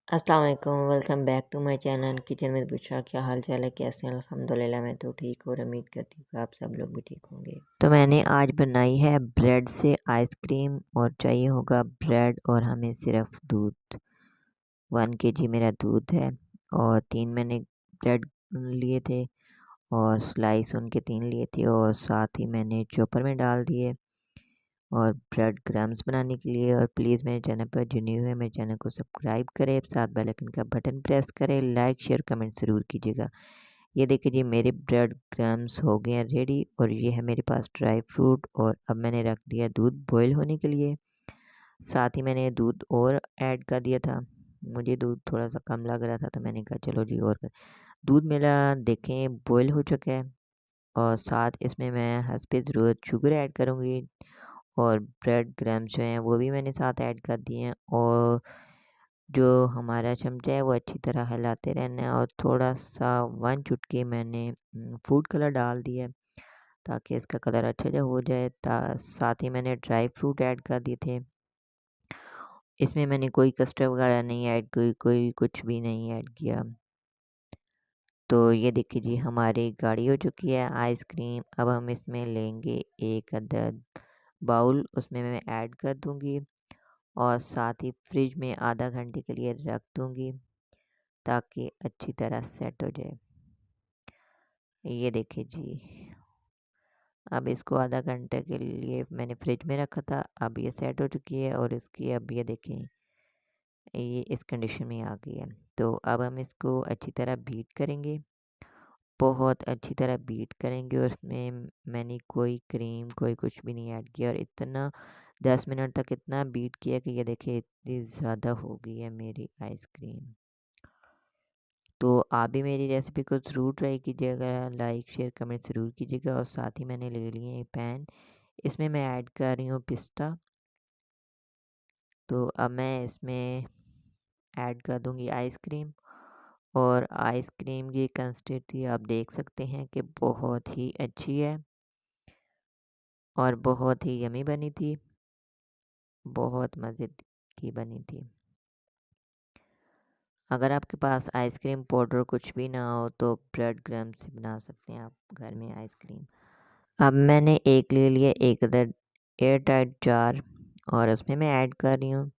अस्सलाम वालेकुम, welcome back to my channel kitchen में बुशरा। क्या हाल चाल है, कैसे हैं? अल्हम्दुलिल्लाह मैं तो ठीक और उम्मीद करती हूँ कि आप सब लोग भी ठीक होंगे। तो मैंने आज बनाई है ब्रेड से आइसक्रीम और चाहिए होगा ब्रेड और हमें सिर्फ दूध। 1 kg मेरा दूध है और 3 मैंने ब्रेड लिए थे और स्लाइस उनके 3 लिए थे और साथ ही मैंने चॉपर में डाल दिए और ब्रेड क्रम्स बनाने के लिए। और प्लीज़ मेरे चैनल पर जो न्यू है मेरे चैनल को सब्सक्राइब करें, साथ बेल आइकन का बटन प्रेस करें, लाइक शेयर कमेंट ज़रूर कीजिएगा। ये देखिए जी मेरे ब्रेड क्रम्स हो गए हैं रेडी और ये है मेरे पास ड्राई फ्रूट। और अब मैंने रख दिया दूध बॉईल होने के लिए। साथ ही मैंने दूध और ऐड कर दिया था, मुझे दूध थोड़ा सा कम लग रहा था तो मैंने कहा चलो जी और कर। दूध मेरा देखें बॉईल हो चुका है और साथ इसमें मैं हस्बे ज़रूरत शुगर ऐड करूँगी और ब्रेड क्रम्स जो हैं वो भी मैंने साथ ऐड कर दिए हैं। और जो हमारा चमचा है वो अच्छी तरह हिलाते रहना है और थोड़ा सा 1 चुटकी मैंने फूड कलर डाल दिया है ताकि इसका कलर अच्छा जा हो जाए। साथ ही मैंने ड्राई फ्रूट ऐड कर दिए थे। इसमें मैंने कोई कस्टर्ड वगैरह नहीं ऐड कोई कुछ भी नहीं ऐड किया। तो ये देखिए जी हमारी गाढ़ी हो चुकी है आइसक्रीम। अब हम इसमें लेंगे एक अदद बाउल, उसमें मैं ऐड कर दूंगी और साथ ही फ्रिज में आधा घंटे के लिए रख दूंगी ताकि अच्छी तरह सेट हो जाए। ये देखिए जी अब इसको आधा घंटे के लिए मैंने फ्रिज में रखा था, अब ये सेट हो चुकी है और इसकी अब ये देखें ये इस कंडीशन में आ गई है। तो अब हम इसको अच्छी तरह बीट करेंगे, बहुत अच्छी तरह बीट करेंगे और उसमें मैंने कोई क्रीम कोई कुछ भी नहीं ऐड किया और इतना 10 मिनट तक इतना बीट किया कि ये देखिए इतनी ज़्यादा हो गई है मेरी आइसक्रीम। तो आप भी मेरी रेसिपी को ज़रूर ट्राई कीजिएगा, लाइक शेयर कमेंट ज़रूर कीजिएगा। और साथ ही मैंने ले लिए पैन, इसमें मैं ऐड कर रही हूँ पिस्ता। तो अब मैं इसमें ऐड कर दूँगी आइसक्रीम और आइसक्रीम की कंसिस्टेंसी आप देख सकते हैं कि बहुत ही अच्छी है और बहुत ही यमी बनी थी, बहुत मज़े की बनी थी। अगर आपके पास आइसक्रीम पाउडर कुछ भी ना हो तो ब्रेड क्रम्ब से बना सकते हैं आप घर में आइसक्रीम। अब मैंने एक ले लिया एक अदर एयर टाइट जार और उसमें मैं ऐड कर रही हूँ।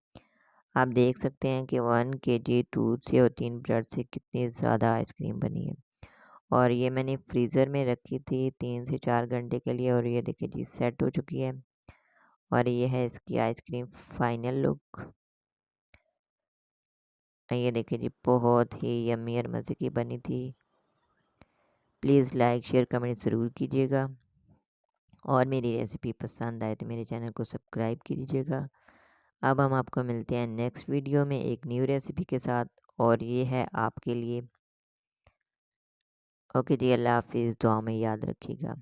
आप देख सकते हैं कि 1 kg दूध से और 3 ब्रेड से कितनी ज़्यादा आइसक्रीम बनी है। और ये मैंने फ्रीज़र में रखी थी 3 से 4 घंटे के लिए और ये देखिए जी सेट हो चुकी है। और ये है इसकी आइसक्रीम फाइनल लुक। ये देखिए जी बहुत ही यम्मी और मज़े की बनी थी। प्लीज़ लाइक शेयर कमेंट ज़रूर कीजिएगा और मेरी रेसिपी पसंद आए तो मेरे चैनल को सब्सक्राइब कीजिएगा। अब हम आपको मिलते हैं नेक्स्ट वीडियो में एक न्यू रेसिपी के साथ और ये है आपके लिए। ओके जी, अल्लाह हाफिज़, दुआ में याद रखिएगा,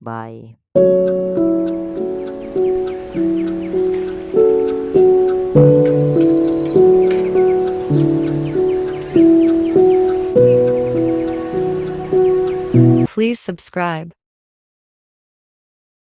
बाय। Please subscribe.